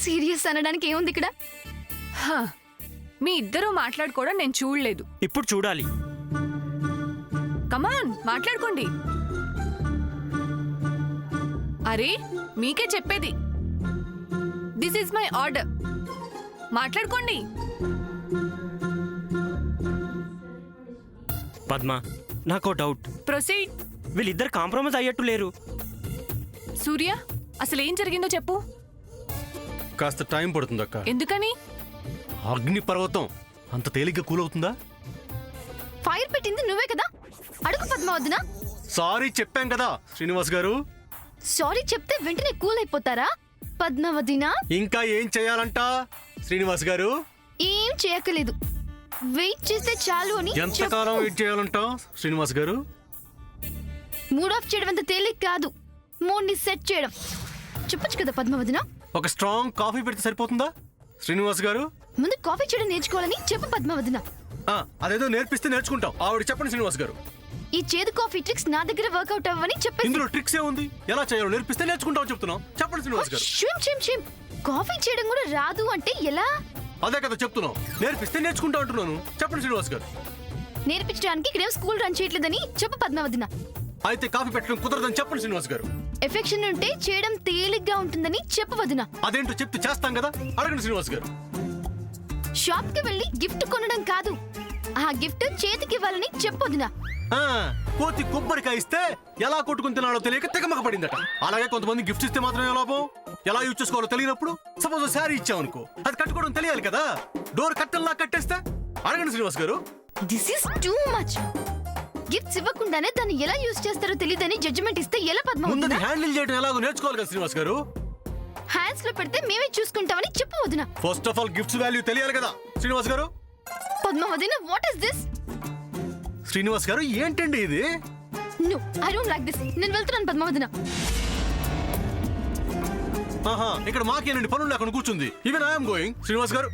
Serious అనడానికి ఏముంది ఇక్కడ? హ, మీ ఇద్దరూ మాట్లాడుకోవడం నేను చూడలేదు. ఇప్పుడు చూడాలి. కమాన్ మాట్లాడుకోండి. అరే మీకే చెప్పేది. This is my order. మాట్లాడుకోండి. పద్మ, నాకో డౌట్. ప్రొసీడ్. వీళ్ళిద్దరు కాంప్రమైజ్ అయ్యట్టు లేరు. సూర్య, అసలు ఏం జరిగిందో చెప్పు. కాస్త టైం పడుతుందక్క. ఎందుకని? అగ్ని పర్వతం అంత తేలిగ్గా కూలవుతుందా? ఫైర్ పెట్టింది నువ్వే కదా, అడుగు పద్మావతినా. సారీ చెప్పాం కదా శ్రీనివాస్ గారు. సారీ చెప్తే వెంటనే కూల్ అయిపోతారా పద్మావతినా? ఇంకా ఏం చేయాలంట శ్రీనివాస్ గారు? ఏం చేయక్కలేదు, వెయిట్ చేస్తే చాలు అని ఎంతకాలం వెయిట్ చేయాలంట శ్రీనివాస్ గారు? మూడ్ ఆఫ్ చేయడం అంత తేలిక కాదు, మూడ్ ని సెట్ చేయడం. చెప్పొచ్చు కదా పద్మావతినా. ఒక స్ట్రాంగ్ కాఫీ పెడితే సరిపోతుందా శ్రీనివాస్ గారు? ముందు కాఫీ చేయడం నేర్చుకోవాలని చెప్పు పద్మావతినా. అదేదో నేర్పిస్తే నేర్చుకుంటాం. ఆవిడ చెప్పండి శ్రీనివాస్ గారు. ఈ చేదు కాఫీ ట్రిక్స్ నా దగ్గర వర్కౌట్ అవ్వని చెప్పేసి. ఇందులో ట్రిక్స్ ఏముంది? ఎలా చేయాలో నేర్పిస్తే నేర్చుకుంటాం చెప్తున్నాం. చెప్పండి శ్రీనివాస్ గారు. కాఫీ చేయడం కూడా రాదు అంటే ఎలా? అదే కదా చెప్తున్నాం, నేర్పిస్తే నేర్చుకుంటా అంటున్నాను. చెప్పండి శ్రీనివాస్ గారు. నేర్పించడానికి ఇక్కడేం స్కూల్ రన్ చేయట్లేదని చెప్పు పద్మావతినా. అయితే కాఫీ పెట్టడం కుదరదని చెప్పండి శ్రీనివాస్ గారు. ఎఫెక్షన్ ఉంటే చేయడం తేలిగ్గా ఉంటుందని చెప్పు వదినా. అదేంటో చెప్తే చేస్తాం కదా, అడగండి శ్రీనివాస్ గారు. షాప్ కి వెళ్ళి గిఫ్ట్ కొనడం కాదు, ఆ గిఫ్ట్ చేతికి ఇవ్వాలని చెప్పు వదినా. కోతి కొబ్బరికాయ ఇస్తే ఎలా కొట్టుకుని తినాలో తెలియక తెగమక పడిందట. అలాగే కొంతమంది గిఫ్ట్స్ ఇస్తే మాత్రం ఎలా లాభం? ఎలా యూజ్ చేసుకోవాలో తెలియనప్పుడు సపోజ్ శారీ ఇచ్చామనుకో, అది కట్టుకోవడం తెలియాలి కదా. డోర్ కట్టెల్లా కట్టేస్తే అడగండి శ్రీనివాస్ గారు. This is too much. Gifts ఇవ్వకుండానే దాన్ని ఎలా యూజ్ చేస్తారో తెలియదని జడ్జిమెంట్ ఇస్తే ఎలా ముందు పద్మావతినా? హ్యాండిల్ చేయడం ఎలాగో నేర్చుకోవాలి కదా శ్రీనివాస్ గారు. హ్యాండ్స్ లో పెడితే మేమే చూసుకుంటామని చెప్పు వదినా. First of all gifts value తెలియాలి కదా శ్రీనివాస్ గారు. పద్మావతినా, what is this? Srinivas garu ఏంటండి ఇది? No, I don't like this. నేను వెళ్తున్నాను పద్మావతినా. ఇక్కడ మాకేనండి పనులు లేకుండా కూర్చుంది. ఈవెన్ ఐఎమ్ గోయింగ్ శ్రీనివాస్ గారు.